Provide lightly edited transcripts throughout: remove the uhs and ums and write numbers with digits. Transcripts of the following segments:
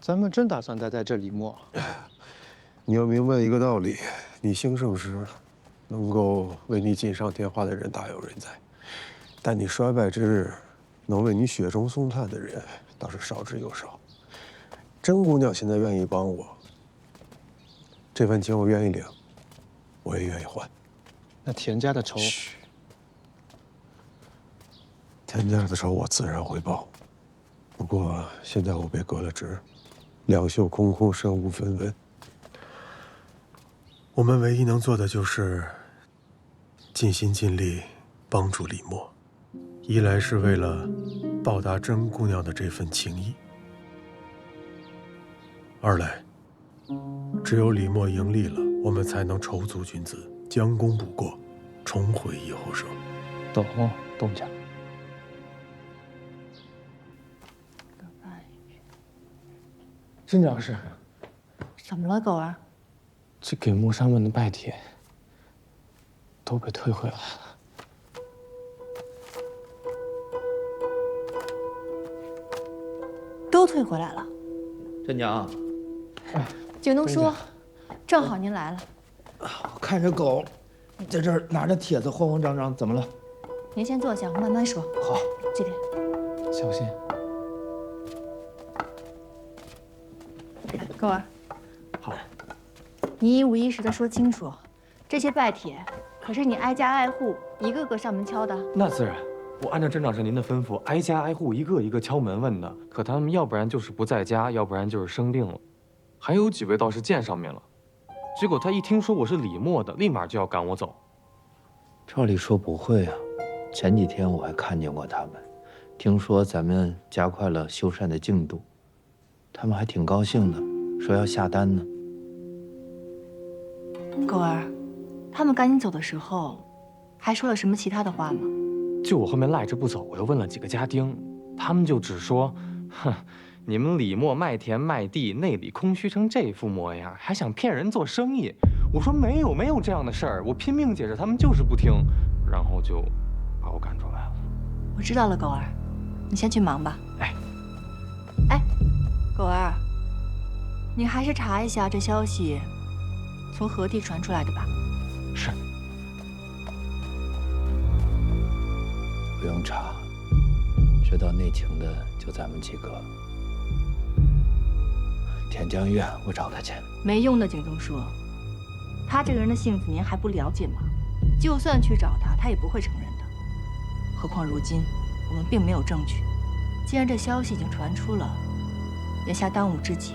咱们真打算待在这李默？你要明白一个道理：你兴盛时，能够为你锦上添花的人大有人在；但你衰败之日，能为你雪中送炭的人倒是少之又少。甄姑娘现在愿意帮我，这份情我愿意领，我也愿意还。那田家的仇，田家的仇我自然会报。不过现在我被革了职，两袖空空，身无分文。我们唯一能做的就是尽心尽力帮助李默，一来是为了报答甄姑娘的这份情谊，二来只有李默盈利了，我们才能筹足军资，将功补过，重回一后生。懂，东家。镇长是，怎么了，狗儿？这给莫商们的拜帖都被退回来了。都退回来了。镇长，景东叔，正好您来了。我看着狗在这儿拿着帖子慌慌张张，怎么了？您先坐下，我慢慢说。好，这边。小心。狗儿。好。你一五一十的说清楚，这些拜帖可是你挨家挨户一个个上门敲的。那自然，我按照镇长是您的吩咐，挨家挨户一个一个敲门问的。可他们要不然就是不在家，要不然就是生病了，还有几位倒是见上面了。结果他一听说我是李默的，立马就要赶我走。照理说不会啊，前几天我还看见过他们，听说咱们加快了修缮的进度，他们还挺高兴的，说要下单呢。狗儿，他们赶你走的时候，还说了什么其他的话吗？就我后面赖着不走，我又问了几个家丁，他们就只说，哼，你们李默卖田卖地，内里空虚成这副模样，还想骗人做生意。我说没有这样的事儿，我拼命解释，他们就是不听，然后就把我赶出来了。我知道了，狗儿，你先去忙吧。哎，狗儿，你还是查一下这消息从何地传出来的吧。是。不用查，知道内情的就咱们几个。田江月，我找他去。没用的，景东叔，他这个人的性子您还不了解吗？就算去找他，他也不会承认的。何况如今我们并没有证据，既然这消息已经传出了，眼下当务之急，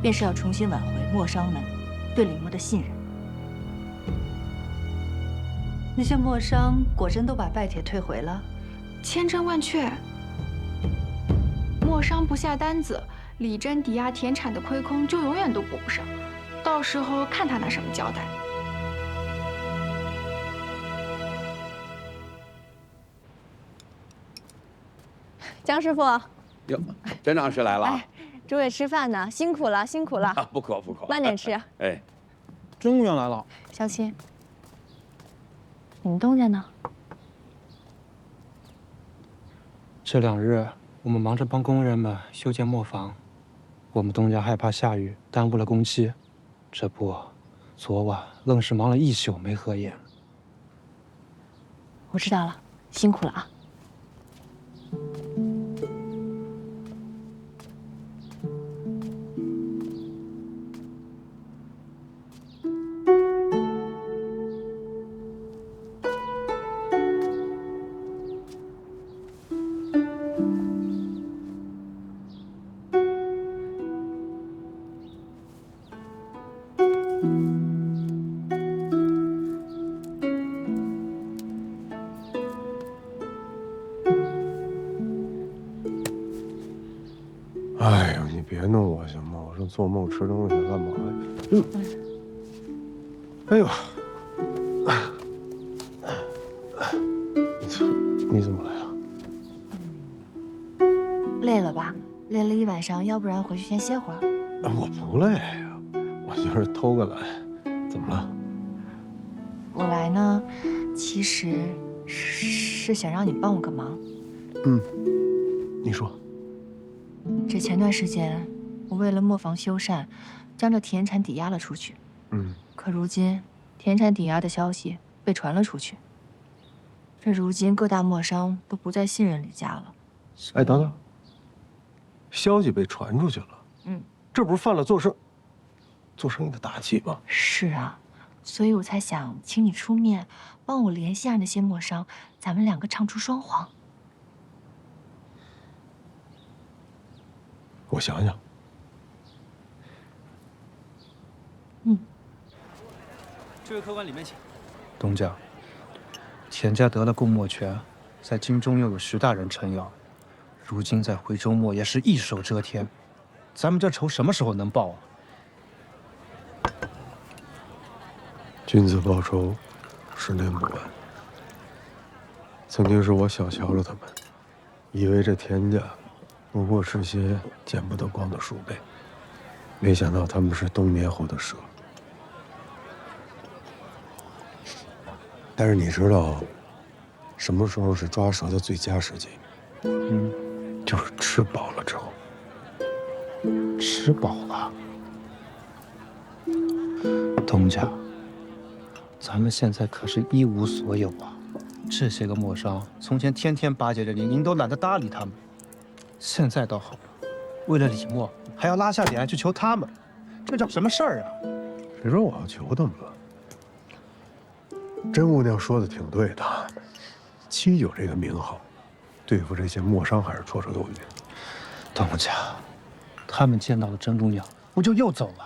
便是要重新挽回莫商们对李默的信任。那些莫商果真都把拜帖退回了？千真万确。莫商不下单子，李真抵押田产的亏空就永远都补不上，到时候看他拿什么交代。江师傅，哟，镇长是来了。哎，诸位吃饭呢，辛苦了，辛苦了。不渴不渴，慢点吃。哎，甄姑娘来了。小青，你们东家呢？这2日我们忙着帮工人们修建磨坊，我们东家害怕下雨耽误了工期，这不，昨晚愣是忙了1宿没合眼。我知道了，辛苦了啊。哎呦，你别弄我行吗？我说做梦吃东西干嘛呀？哎呦，你怎么来了？累了吧？累了一晚上，要不然回去先歇会儿。我不累呀，我就是偷个懒。怎么了？我来呢，其实是想让你帮我个忙。你说。这前段时间，我为了磨坊修缮，将这田产抵押了出去。可如今田产抵押的消息被传了出去，这如今各大磨商都不再信任李家了。哎，等等，消息被传出去了。这不是犯了做生意的大忌吗？是啊，所以我才想请你出面，帮我联系下那些磨商，咱们两个唱出双簧。我想想。这位客官里面请。东家，田家得了供墨权，在京中又有徐大人撑腰，如今在徽州墨也是一手遮天，咱们这仇什么时候能报啊？君子报仇，十年不晚。曾经是我小瞧了他们，以为这田家不过是些见不得光的鼠辈，没想到他们是冬眠后的蛇。但是你知道，什么时候是抓蛇的最佳时机？就是吃饱了之后。吃饱了，东家，咱们现在可是一无所有啊！这些个磨商，从前天天巴结着您，您都懒得搭理他们。现在倒好了，为了李默，还要拉下脸去求他们，这叫什么事儿啊？谁说我要求他们了？甄姑娘说的挺对的，七九这个名号，对付这些磨商还是绰绰有余。东家，他们见到了甄姑娘，不就又走了？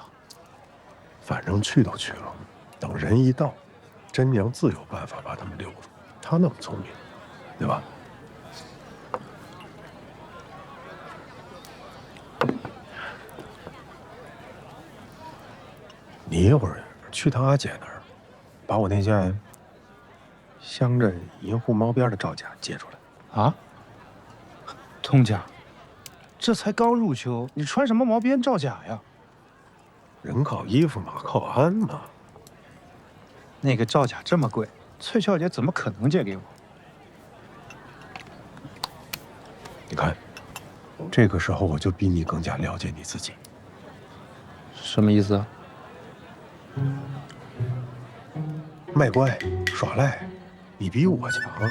反正去都去了，等人一到，甄娘自有办法把他们留住。她那么聪明，对吧？你一会儿去趟阿姐那儿，把我那件镶着银护毛边的罩甲借出来。啊，东家，这才刚入秋，你穿什么毛边罩甲呀？人靠衣服，马靠鞍嘛。那个罩甲这么贵，翠小姐怎么可能借给我？你看，这个时候我就比你更加了解你自己。什么意思啊？卖乖耍赖，你比我强啊！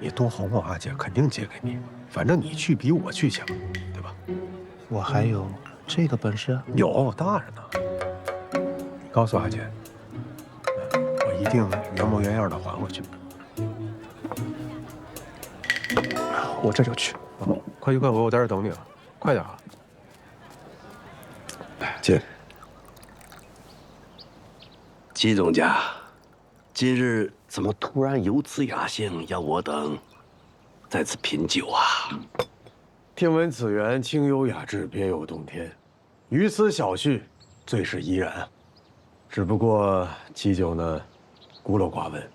你多哄哄阿姐，肯定借给你。反正你去比我去强，对吧？我还有这个本事？有，大着呢。你告诉阿姐，我一定原模原样的还回去。我这就去。快去快回，我在这等你了，快点啊！进。季东家，今日怎么突然有此雅兴，要我等在此品酒啊？听闻此园清幽雅致，别有洞天，于此小叙，最是怡然。只不过季酒呢，孤陋寡闻，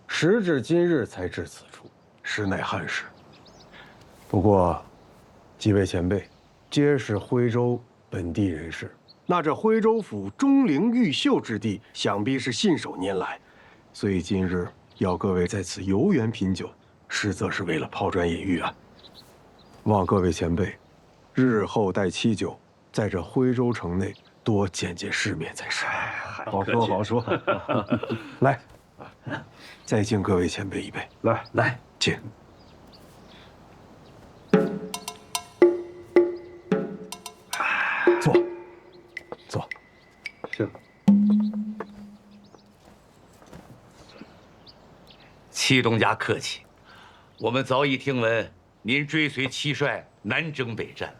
时至今日才至此处，实乃憾事。不过，几位前辈皆是徽州本地人士。那这徽州府钟灵毓秀之地，想必是信手拈来，所以今日要各位在此游园品酒，实则是为了抛砖引玉啊！望各位前辈，日后待期久，在这徽州城内多见见世面才是。好说好说，来，再敬各位前辈一杯。来，敬。坐。是。戚东家客气，我们早已听闻您追随戚帅南征北战，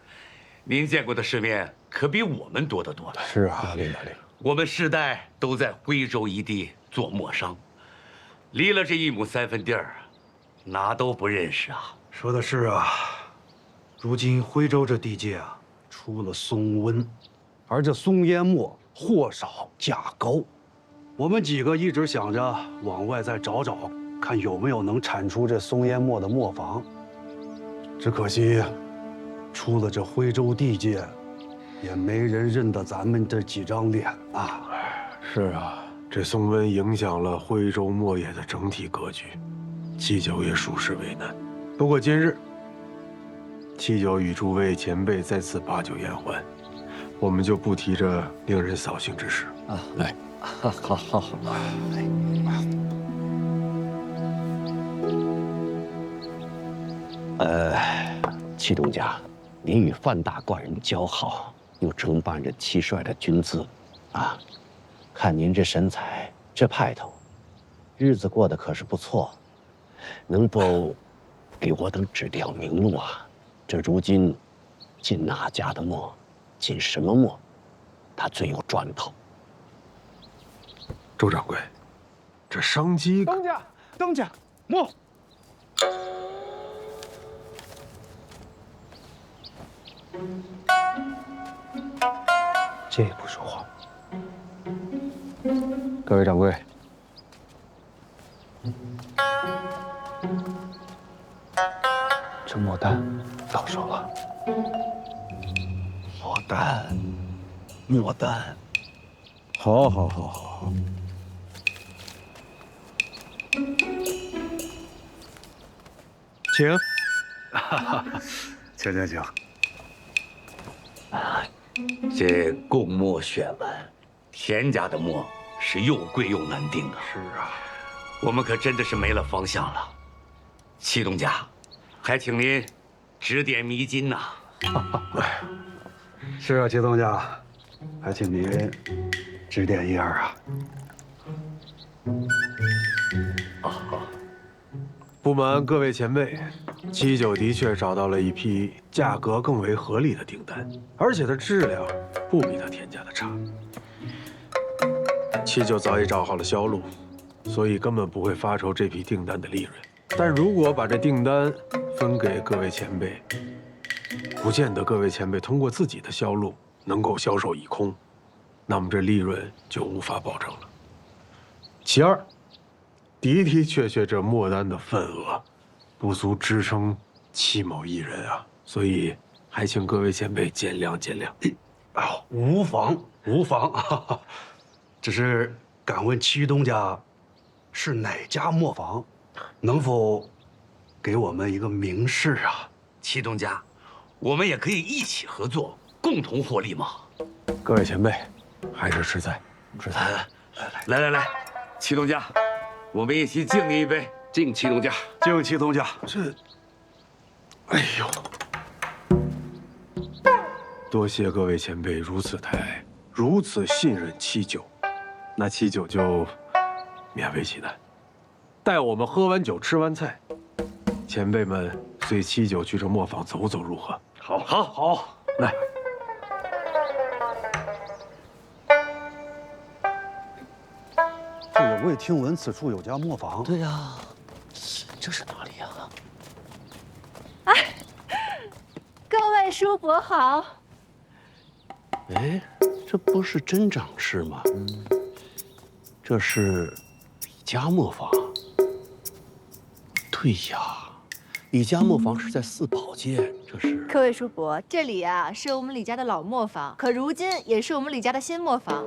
您见过的世面可比我们多得多了。是啊，领导。我们世代都在徽州一地做磨商，离了这1亩3分地儿，哪都不认识啊。说的是啊，如今徽州这地界啊，出了松温，而这松烟墨货少价高，我们几个一直想着往外再找找，看有没有能产出这松烟墨的磨坊。只可惜，出了这徽州地界，也没人认得咱们这几张脸啊。是啊，这松温影响了徽州墨业的整体格局，戚九也属实为难。不过今日，戚九与诸位前辈在此把酒言欢。我们就不提这令人扫兴之事啊。来，好。祁东家，您与范大官人交好，又承办着祁帅的军资，啊，看您这身材，这派头，日子过得可是不错，能否给我等指条明路啊？这如今进哪家的墨，进什么墨，他最有赚头。周掌柜，这商机……东家，墨。这也不说话。各位掌柜，这墨丹到手了。莫丹，好。请，请。这贡墨选完，田家的墨是又贵又难定啊。是啊，我们可真的是没了方向了。祁东家，还请您指点迷津呐。是啊，祁东家，还请您指点一二啊。不瞒各位前辈，七九的确找到了一批价格更为合理的订单，而且它质量不比他田家的差。七九早已找好了销路，所以根本不会发愁这批订单的利润。但如果把这订单分给各位前辈，不见得各位前辈通过自己的销路能够销售一空，那么这利润就无法保证了。其二，的确这墨丹的份额不足支撑戚某一人啊，所以还请各位前辈见谅。无妨，只是敢问祁东家是哪家磨坊，能否给我们一个明示啊？祁东家，我们也可以一起合作，共同获利嘛。各位前辈，还是吃菜。来，祁东家，我们一起敬你一杯，敬祁东家，敬祁东家。哎呦，多谢各位前辈如此抬爱，如此信任七九，那七九就勉为其难，待我们喝完酒吃完菜，前辈们随七九去这磨坊走走如何？好，来。这也未听闻此处有家磨坊。对呀，这是哪里呀？各位叔伯好。哎，这不是真掌事吗？这是李家磨坊。对呀，李家磨坊是在四宝街，这是。各位叔伯，这里啊是我们李家的老磨坊，可如今也是我们李家的新磨坊。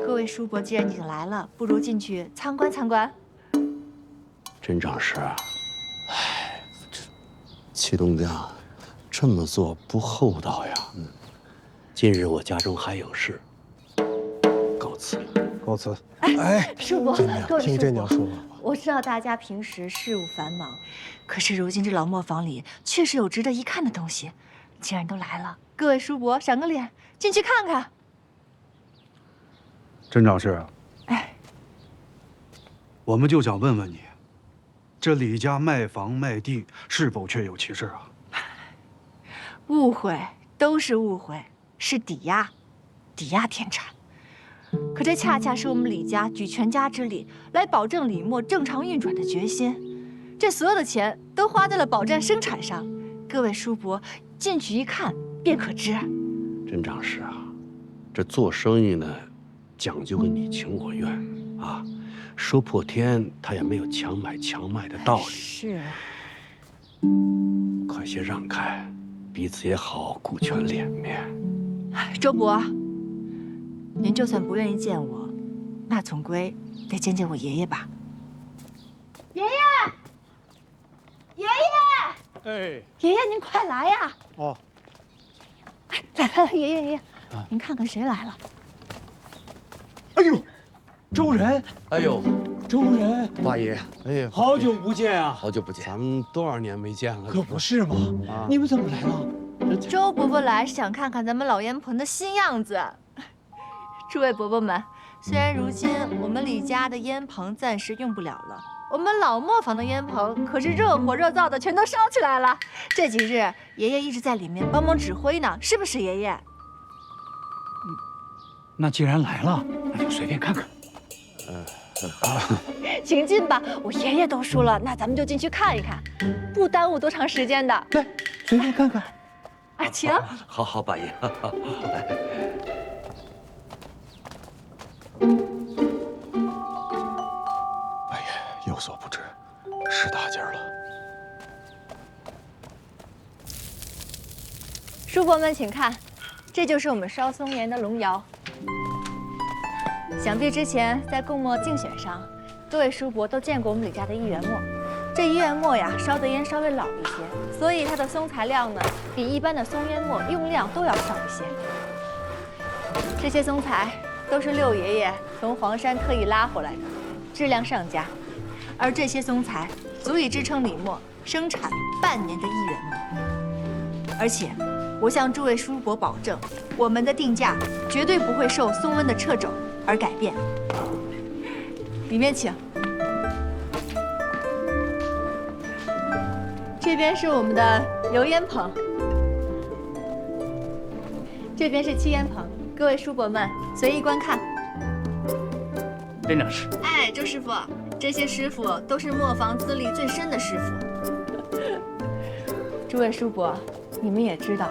各位叔伯既然已经来了，不如进去参观参观。真掌事，哎，这祁东家这么做不厚道呀。今日我家中还有事，告辞了。告辞。哎，叔伯，各位听这娘说话。我知道大家平时事务繁忙，可是如今这老磨坊里确实有值得一看的东西。既然都来了，各位叔伯赏个脸，进去看看。真掌事，我们就想问问你，这李家卖房卖地是否确有其事啊？误会，都是误会，是抵押田产。可这恰恰是我们李家举全家之力来保证李墨正常运转的决心。这所有的钱都花在了保障生产上，各位叔伯进去一看便可知。真掌事啊，这做生意呢，讲究个你情我愿啊，说破天他也没有强买强卖的道理。是，快些让开，彼此也好顾全脸面。周伯，您就算不愿意见我，那总归得见见我爷爷吧。爷爷，哎，爷爷您快来呀！哦，来，爷爷，您看看谁来了？哎呦，周仁！哎呦，周仁，八爷，哎呀，好久不见啊！好久不见，咱们多少年没见了？可不是嘛！啊，你们怎么来了？周伯伯来是想看看咱们老烟棚的新样子。诸位伯伯们，虽然如今我们李家的烟棚暂时用不了了，我们老磨坊的烟棚可是热火热灶的，全都烧起来了。这几日爷爷一直在里面帮忙指挥呢，是不是爷爷？那既然来了，那就随便看看。请进吧，我爷爷都说了，那咱们就进去看一看，不耽误多长时间的。来，随便看看。啊，请。好好，八爷。八爷有所不知，是大件了。叔伯们，请看，这就是我们烧松烟的龙窑。想必之前在供墨竞选上，各位叔伯都见过我们李家的一元墨。这一元墨呀，烧的烟稍微老一些，所以它的松材料呢，比一般的松烟墨用量都要少一些。这些松材都是六爷爷从黄山特意拉回来的，质量上佳。而这些松材足以支撑李墨生产半年的一元墨。而且，我向诸位叔伯保证，我们的定价绝对不会受松温的掣肘而改变。里面请。这边是我们的油烟棚，这边是气烟棚，各位叔伯们随意观看。真正是。哎，周师傅，这些师傅都是磨坊资历最深的师傅。诸位叔伯，你们也知道，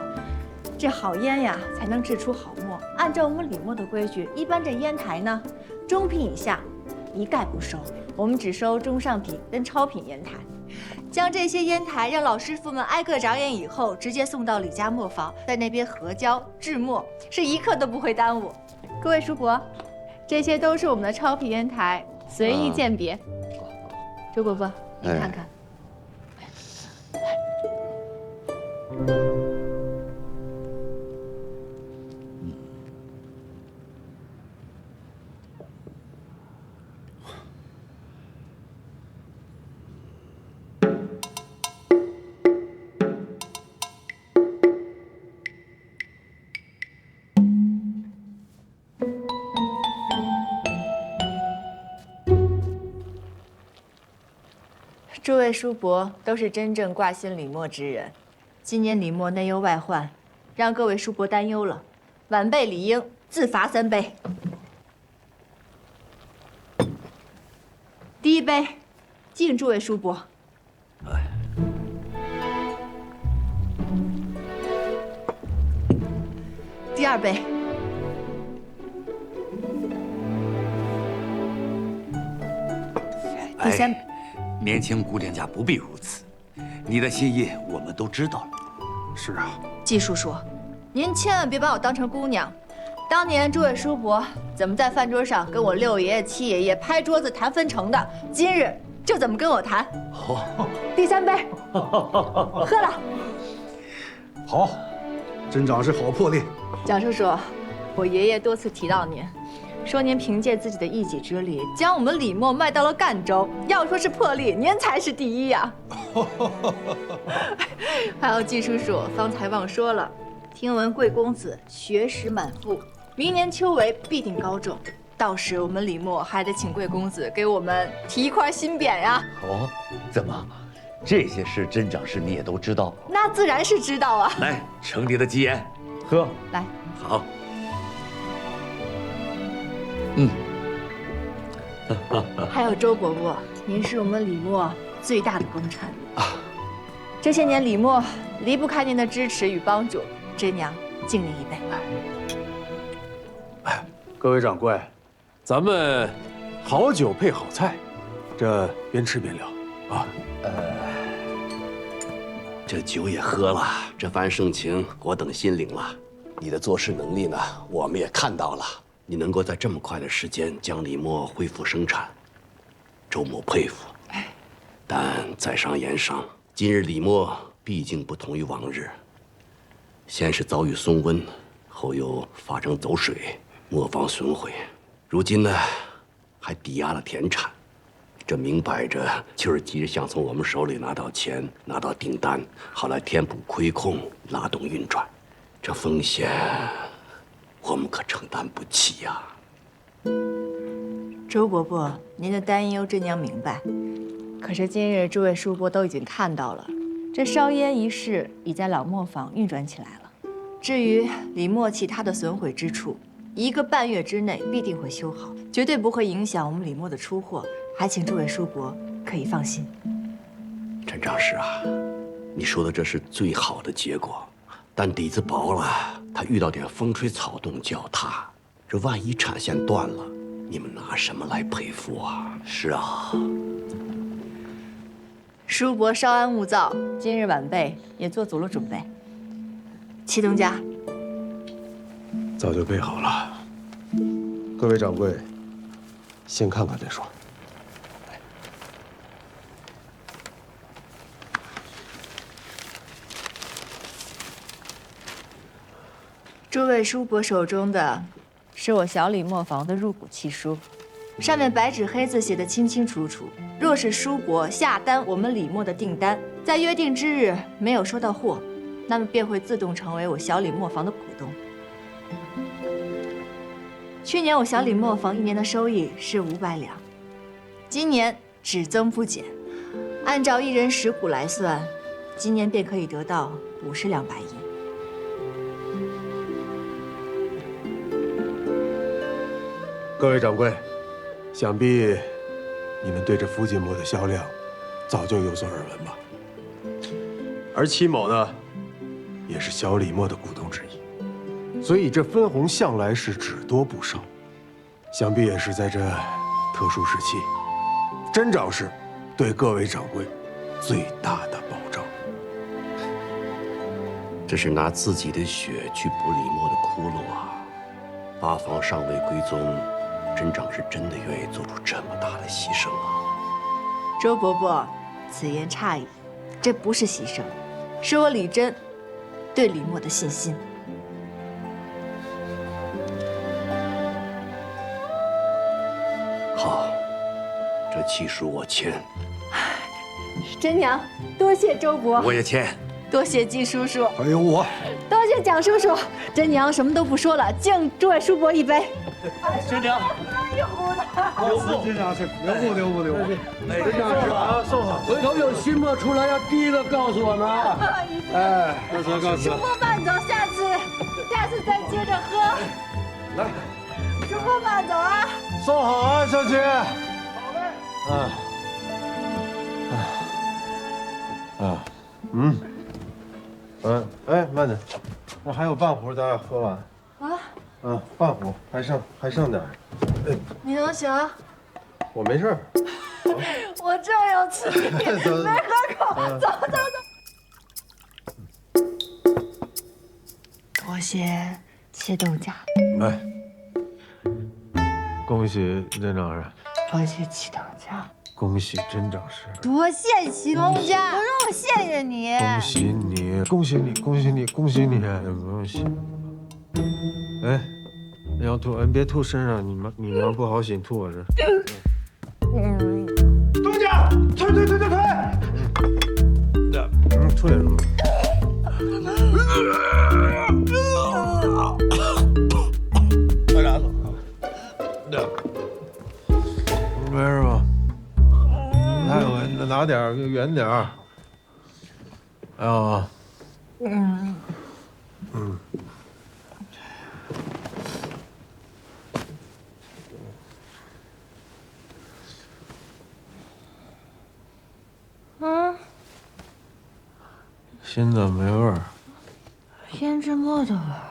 这好烟呀才能制出好墨。按照我们李墨的规矩，一般这烟台呢，中品以下一概不收，我们只收中上品跟超品烟台。将这些烟台让老师傅们挨个着眼以后，直接送到李家磨坊，在那边合焦制墨，是一刻都不会耽误。各位叔伯，这些都是我们的超品烟台，随意鉴别。周伯伯，你看看。诸位叔伯都是真正挂心李墨之人，今年李墨内忧外患，让各位叔伯担忧了，晚辈理应自罚3杯。第一杯，敬诸位叔伯。第二杯。第三。年轻姑娘家不必如此，你的心意我们都知道了。是啊，季叔叔，您千万别把我当成姑娘。当年诸位叔伯怎么在饭桌上跟我六爷爷、七爷爷拍桌子谈分成的，今日就怎么跟我谈。第3杯，喝了。好，真长是好魄力。蒋叔叔，我爷爷多次提到您。说您凭借自己的一己之力，将我们李墨卖到了赣州。要说是魄力，您才是第一呀！还有季叔叔，方才忘说了，听闻贵公子学识满腹，明年秋闱必定高中。到时我们李墨还得请贵公子给我们提一块新匾呀！哦，怎么，这些事真长是你也都知道？那自然是知道啊！来，承你的吉言，喝。来，好。还有周伯伯，您是我们李墨最大的功臣啊！这些年李墨离不开您的支持与帮助，侄娘敬您一杯。各位掌柜，咱们好酒配好菜，这边吃边聊啊。这酒也喝了，这番盛情我等心领了。你的做事能力呢，我们也看到了。你能够在这么快的时间将李墨恢复生产，周某佩服。但在商言商，今日李墨毕竟不同于往日，先是遭遇松温，后又发生走水，磨坊损毁，如今呢，还抵押了田产，这明摆着就是急着想从我们手里拿到钱，拿到订单，好来填补亏空，拉动运转。这风险，我们可承担不起呀。周伯伯，您的担忧真娘明白。可是今日诸位叔伯都已经看到了，这烧烟一事已在老磨坊运转起来了。至于李磨其他的损毁之处，1个半月之内必定会修好，绝对不会影响我们李磨的出货，还请诸位叔伯可以放心。陈长史啊，你说的这是最好的结果，但底子薄了，它遇到点风吹草动就要塌，这万一产线断了，你们拿什么来赔付啊？是啊。叔伯稍安勿躁，今日晚辈也做足了准备。祁东家，早就备好了。各位掌柜，先看看再说。诸位叔伯手中的是我小李磨坊的入股契书，上面白纸黑字写得清清楚楚。若是叔伯下单我们李磨的订单，在约定之日没有收到货，那么便会自动成为我小李磨坊的股东。去年我小李磨坊1年的收益是500两，今年只增不减，按照1人10股来算，今年便可以得到50两白银。各位掌柜，想必你们对这福锦磨的销量早就有所耳闻吧？而戚某呢，也是小李磨的股东之一，所以这分红向来是只多不少。想必也是在这特殊时期，真长是对各位掌柜最大的保障。这是拿自己的血去补李磨的窟窿啊！八房尚未归宗，真长是真的愿意做出这么大的牺牲啊！周伯伯，此言差矣，这不是牺牲，是我李真对李磨的信心。好，这契书我签。真娘，多谢周伯，我也签。多谢季叔叔，还有我，多谢蒋叔叔。真娘什么都不说了，敬诸位叔伯一杯。真娘，一壶的。留步，真长是留步，留步，留步。真长是啊，送好。回头有新墨出来，要第一个告诉我们啊！哎，告辞，告辞。叔伯慢走，下次再接着喝。来，叔伯慢走啊！送好啊，小姐。好嘞。哎，慢点，我还有半壶，咱俩喝完。啊？半壶，还剩点。你能行？我没事。我正有此意，没喝口。走。多谢谢东家。哎，恭喜真长是。多谢祁东家。恭喜真长是。多谢祁东家，不用我谢谢你。恭喜你，恭喜你，恭喜你，恭喜你！不用谢。哎，你要吐，你别吐身上，你娘不好洗，吐我这。东家，退！退什么？快拿走！没事吧？太稳，拿点远点儿。哎呦，新的没味儿，胭脂墨的味儿。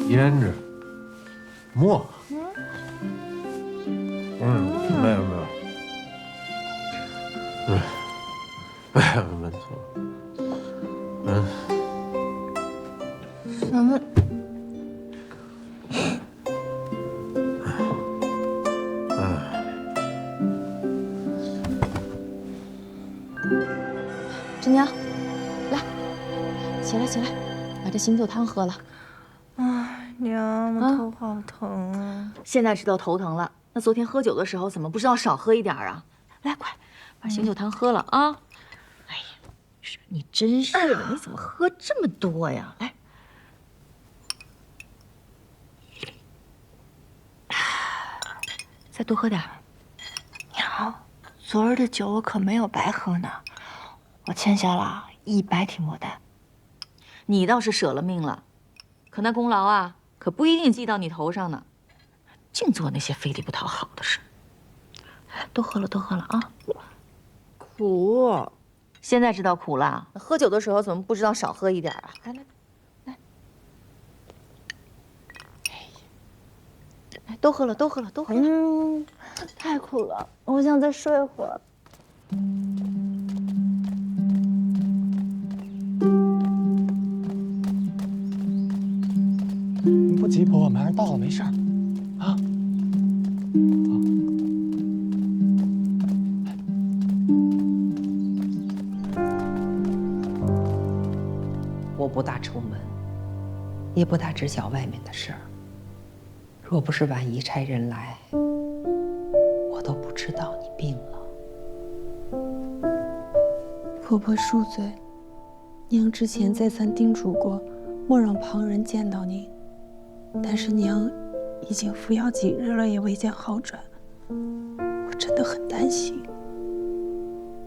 胭脂墨。没有。哎呀，闷死了。什么？真娘，来。起来起来，把这醒酒汤喝了。哎，娘，我头好疼啊！现在知道头疼了，那昨天喝酒的时候怎么不知道少喝一点啊？来，快把醒酒汤喝了啊！哎呀，你真是的，你怎么喝这么多呀？来，再多喝点。娘，昨儿的酒我可没有白喝呢，我欠下了100匹牡丹。你倒是舍了命了，可那功劳啊，可不一定记到你头上呢。净做那些费力不讨好的事。多喝了，多喝了啊！苦，现在知道苦了。喝酒的时候怎么不知道少喝一点啊？来来来，来，多喝了，多喝了，多喝了。太苦了，我想再睡会儿。你不急，婆婆，马上到了，没事儿。啊。我不大出门，也不大知晓外面的事儿。若不是万一差人来，我都不知道你病了。婆婆恕罪，娘之前再三叮嘱过，莫让旁人见到您。但是娘已经服药几日了，也未见好转，我真的很担心。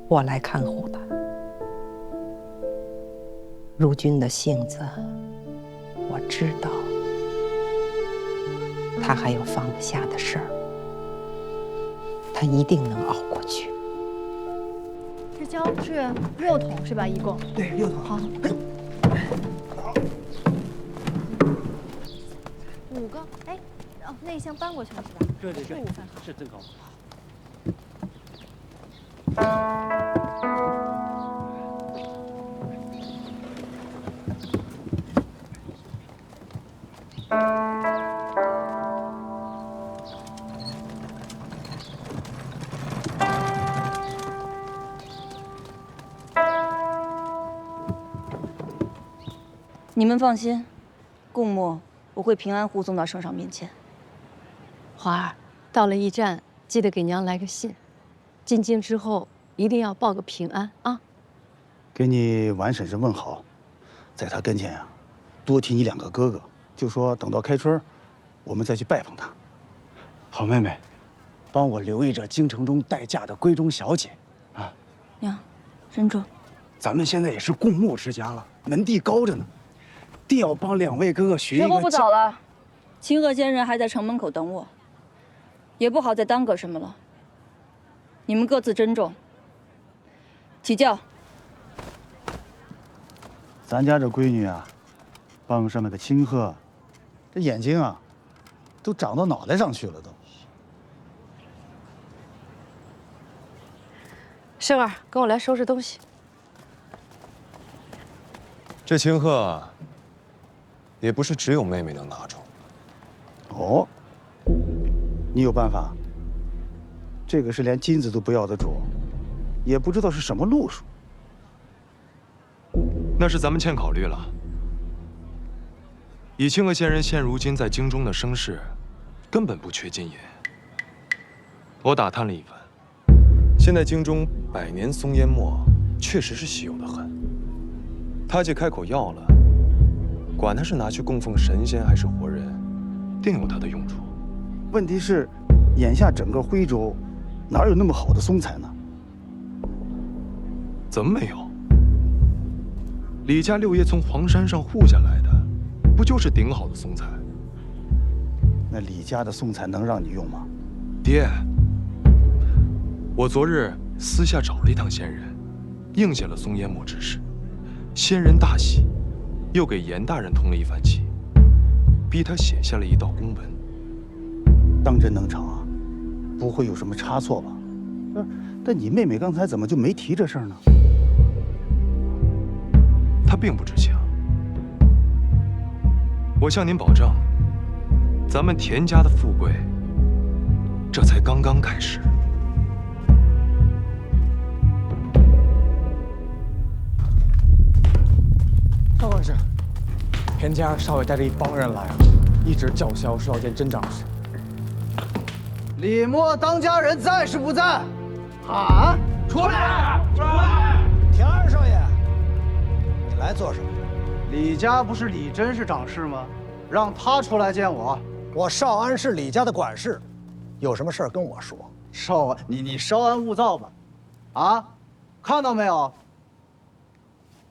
我来看护她。如君的性子，我知道，她还有放不下的事儿，她一定能熬过去。这胶是6桶是吧？一共？对，6桶。好。5个，哎，哦，那一箱搬过去了是吧？对对对，午饭好。是正好。你们放心，供墨我会平安护送到圣上面前。华儿，到了驿站记得给娘来个信，进京之后一定要报个平安啊！给你婉婶婶问好，在她跟前呀，多提你2个哥哥，就说等到开春，我们再去拜访她。好妹妹，帮我留意着京城中待嫁的闺中小姐，啊！娘，珍重。咱们现在也是共墨之家了，门第高着呢，定要帮2位哥哥学一个。时候不早了，清河仙人还在城门口等我，也不好再耽搁什么了。你们各自珍重。起轿。咱家这闺女啊，帮上面的清鹤，这眼睛啊，都长到脑袋上去了都。生儿，跟我来收拾东西。这清鹤，也不是只有妹妹能拿住。哦，你有办法？这个是连金子都不要的主，也不知道是什么路数。那是咱们欠考虑了。以清河仙人现如今在京中的声势，根本不缺金银。我打探了一番，现在京中百年松烟墨确实是稀有的很。他既开口要了，管他是拿去供奉神仙还是活人，定有他的用处。问题是，眼下整个徽州，哪有那么好的松材呢？怎么没有？李家6爷从黄山上护下来的，不就是顶好的松材？那李家的松材能让你用吗？爹，我昨日私下找了一趟仙人，应下了松烟墨之事。仙人大喜，又给严大人通了一番气，逼他写下了一道公文。当真能成啊？不会有什么差错吧？但你妹妹刚才怎么就没提这事儿呢？她并不知情。我向您保证，咱们田家的富贵，这才刚刚开始。等会儿。将军，田家少爷带着一帮人来了，一直叫嚣说要见甄长史。李默当家人在是不在？喊出来！出来！田二少爷，你来做什么？李家不是李真是长事吗？让他出来见我。我少安是李家的管事，有什么事儿跟我说。少安，你稍安勿躁吧。啊，看到没有？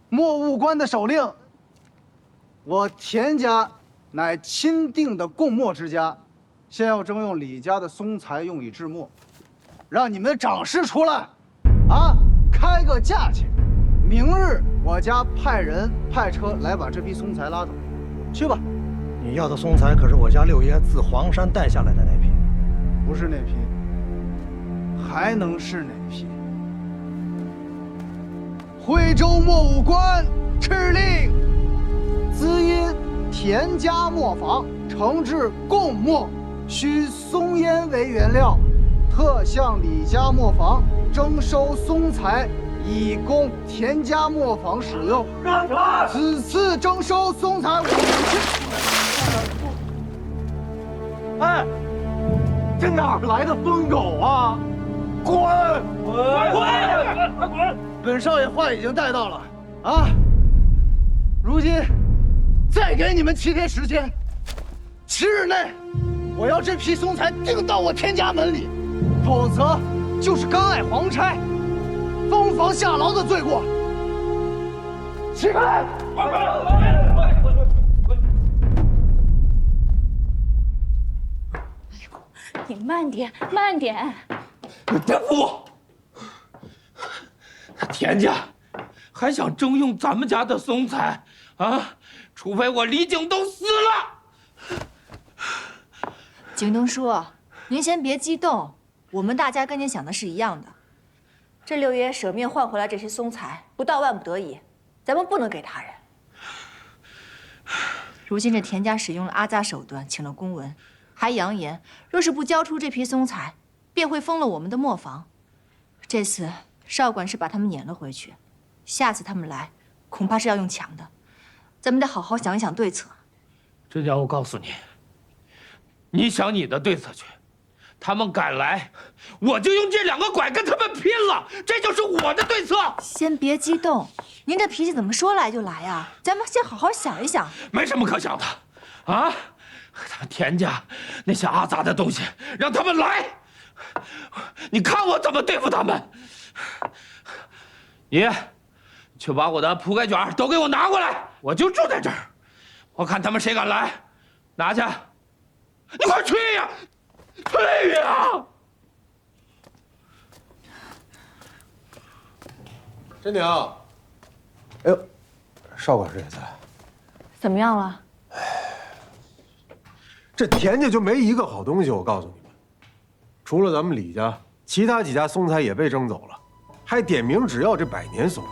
莫务官的手令，我田家乃钦定的供墨之家，现要征用李家的松材用以制墨，让你们的长事出来，啊，开个价钱。明日我家派人派车来把这批松材拉走，去吧。你要的松材可是我家六爷自黄山带下来的那批，不是那批，还能是哪批？徽州墨务官敕令，兹因田家磨坊承制贡墨，需松烟为原料，特向李家磨坊征收松材，以供田家磨坊使用。此次征收松材哎，这哪来的疯狗啊！滚！滚！本少爷话已经带到了啊！如今再给你们7天时间，7日内我要这批松材定到我田家门里，否则就是干碍皇差、封房下牢的罪过。起开！你慢点，慢点。田父，田家还想征用咱们家的松材啊？除非我李景东死了。景东叔，您先别激动，我们大家跟您想的是一样的。这六爷舍命换回来这些松材，不到万不得已，咱们不能给他人。如今这田家使用了阿扎手段，请了公文，还扬言若是不交出这批松材，便会封了我们的磨坊。这次少管是把他们撵了回去，下次他们来，恐怕是要用抢的。咱们得好好想一想对策。这叫我告诉你，你想你的对策去。他们敢来，我就用这2个拐跟他们拼了，这就是我的对策。先别激动，您这脾气怎么说来就来呀？咱们先好好想一想。没什么可想的，啊，他田家那些阿杂的东西，让他们来，你看我怎么对付他们。你去把我的铺盖卷都给我拿过来，我就住在这儿，我看他们谁敢来，拿去，你快去呀！退呀！真宁，哎呦，少管事也在。怎么样了？这田家就没一个好东西，我告诉你们，除了咱们李家，其他几家松材也被征走了，还点名只要这百年松。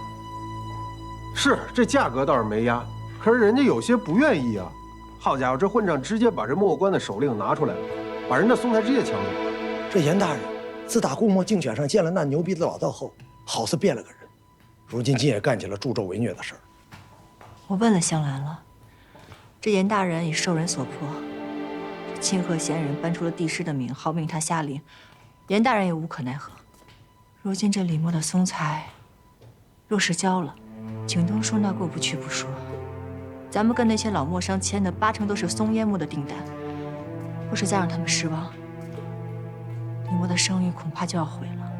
是这价格倒是没压，可是人家有些不愿意啊。好家伙，这混账直接把这墨官的手令拿出来了。把人的松材直接抢走了。这严大人自打供墨竞选上见了那牛逼的老道后，好似变了个人，如今竟也干起了助纣为虐的事儿。我问了香兰了，这严大人已受人所迫，清河贤人搬出了帝师的名号命他下令，严大人也无可奈何。如今这李默的松材，若是交了，景东叔那过不去不说，咱们跟那些老墨商签的8成都是松烟墨的订单。若是再让他们失望，李默的声誉恐怕就要毁了。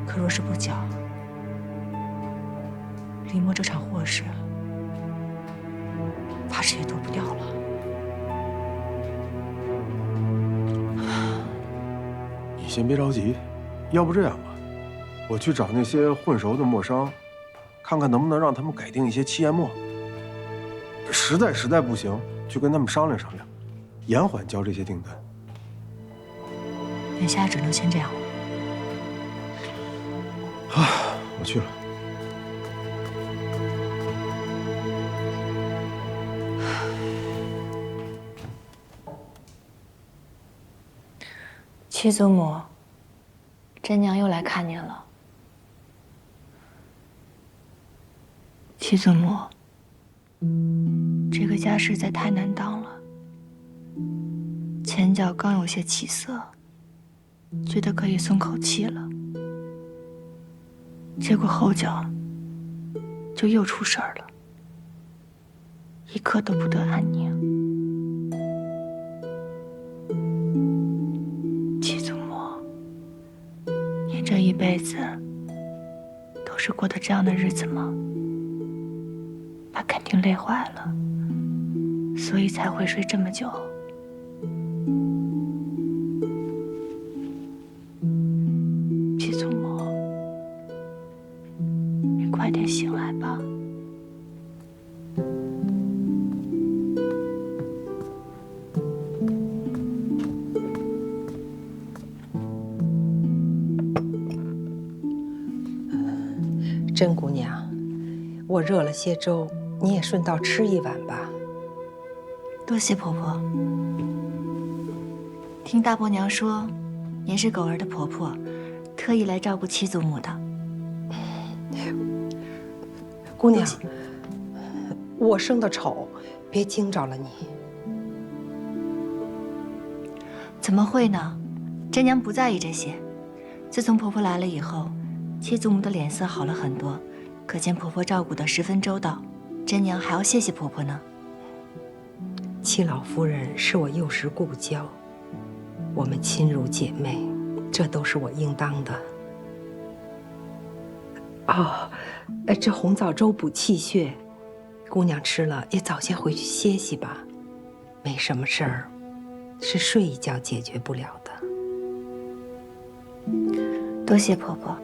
可若是不缴，李默这场祸事，怕是也躲不掉了。你先别着急，要不这样吧，我去找那些混熟的墨商，看看能不能让他们改定一些漆砚墨。实在不行，就跟他们商量商量。延缓交这些订单，眼下只能先这样了。啊，我去了。七祖母，甄娘又来看您了。七祖母，这个家实在太难当了。前脚刚有些起色，觉得可以松口气了，结果后脚就又出事儿了，一刻都不得安宁。戚祖母，你这一辈子都是过的这样的日子吗？爸肯定累坏了，所以才会睡这么久。戚祖母，你快点醒来吧。甄姑娘，我热了些粥，你也顺道吃一碗吧。多谢婆婆。听大伯娘说，您是狗儿的婆婆，特意来照顾戚祖母的。姑娘，我生的丑，别惊着了你。怎么会呢？甄娘不在意这些。自从婆婆来了以后，戚祖母的脸色好了很多，可见婆婆照顾得十分周到。甄娘还要谢谢婆婆呢。戚老夫人是我幼时故交，我们亲如姐妹，这都是我应当的。哦，这红枣粥补气血，姑娘吃了也早些回去歇息吧。没什么事儿，是睡一觉解决不了的。多谢婆婆。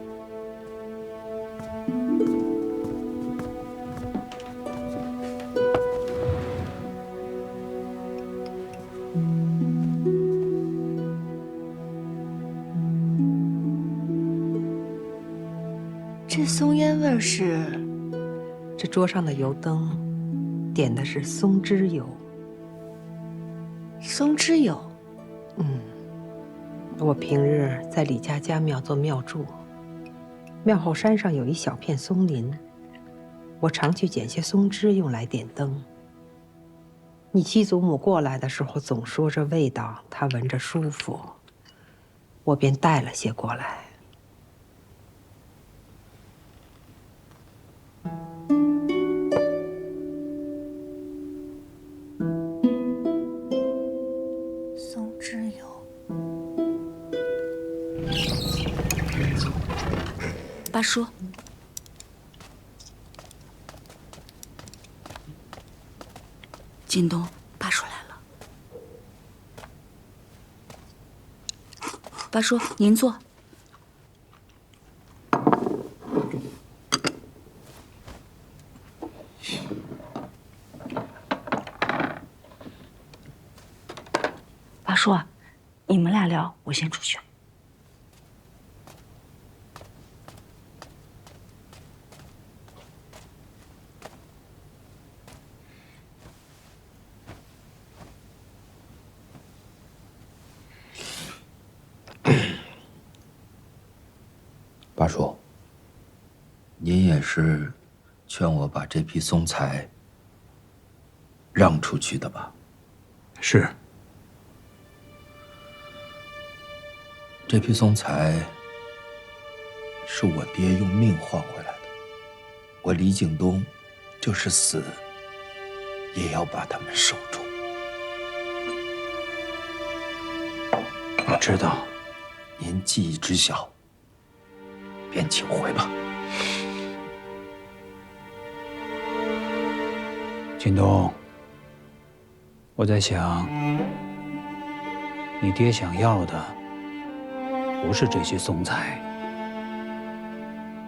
这松烟味儿是？这桌上的油灯，点的是松脂油。松脂油？我平日在李家家庙做庙祝，庙后山上有一小片松林，我常去捡些松枝用来点灯。你戚祖母过来的时候总说这味道她闻着舒服，我便带了些过来。松脂油。八叔，靳东，八叔来了。八叔，您坐。八叔，你们俩聊，我先出去。八叔，您也是劝我把这批松材让出去的吧？是。这批松材是我爹用命换回来的，我李景东就是死也要把它们守住。我知道，您技艺之小，便请回吧。靳东，我在想，你爹想要的不是这些松材，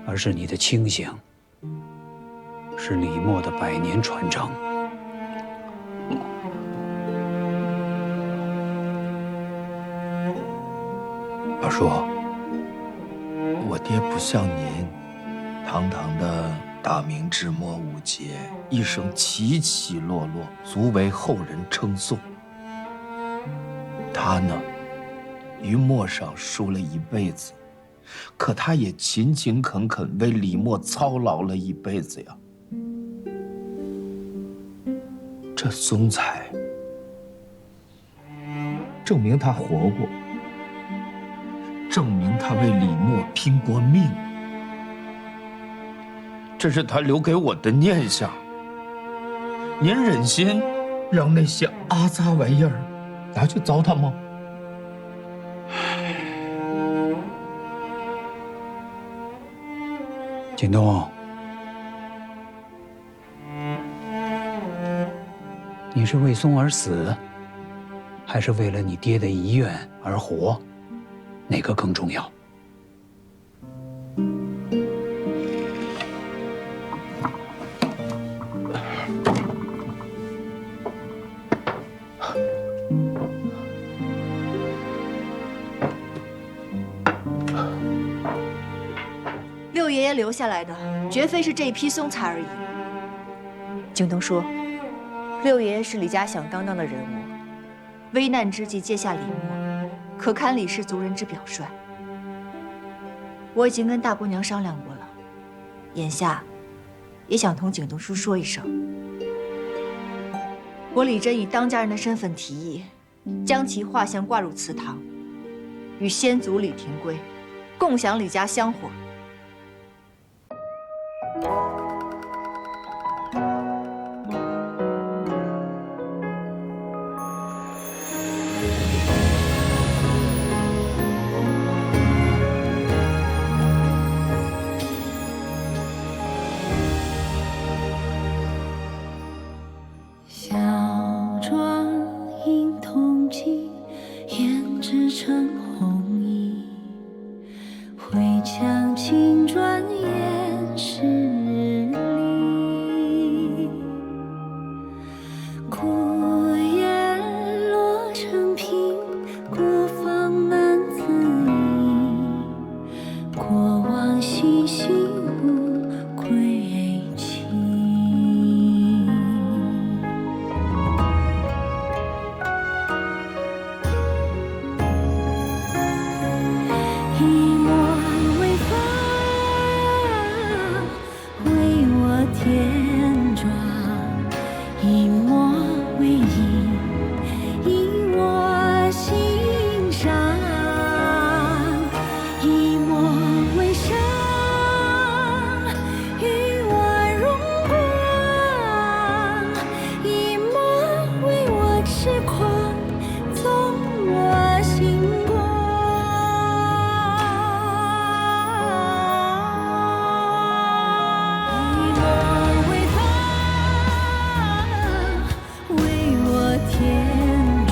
而是你的清醒，是李默的100年传承。八叔，我爹不像您，堂堂的大明智墨五杰，一生起起落落，足为后人称颂。他呢，于墨上输了一辈子，可他也勤勤恳恳为李默操劳了一辈子呀。这松才证明他活过，证明他为李默拼过命。这是他留给我的念想。您忍心让那些阿杂玩意儿拿去糟蹋吗？锦东，你是为松而死，还是为了你爹的遗愿而活？哪个更重要？六爷爷留下来的，绝非是这一批松才而已。景东说，六爷爷是李家响当当的人物，危难之际接下李默，可堪李氏族人之表率。我已经跟大姑娘商量过了，眼下也想同景东叔说一声，我李真以当家人的身份提议，将其画像挂入祠堂，与先祖李廷圭共享李家香火。小庄映铜镜，胭脂成红衣。回墙青砖掩湿篱，孤雁落成萍，孤芳难自已。过往细细无归期。一抹微风为我添妆，一抹微影以我心上，一抹微伤与我荣光，一抹为我痴狂，纵我心光。一抹微风为我添妆，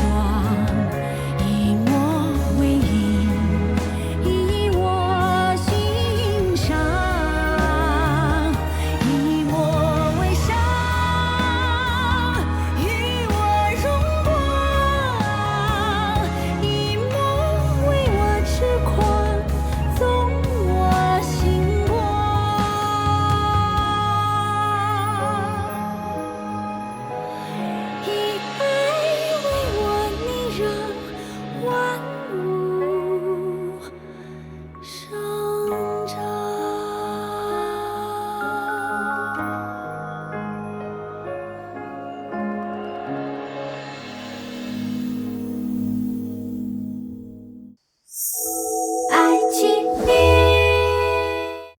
一抹微影以我心上，一抹微伤与我荣光，一抹为我痴狂，纵我心光。以爱为我，你让万物生。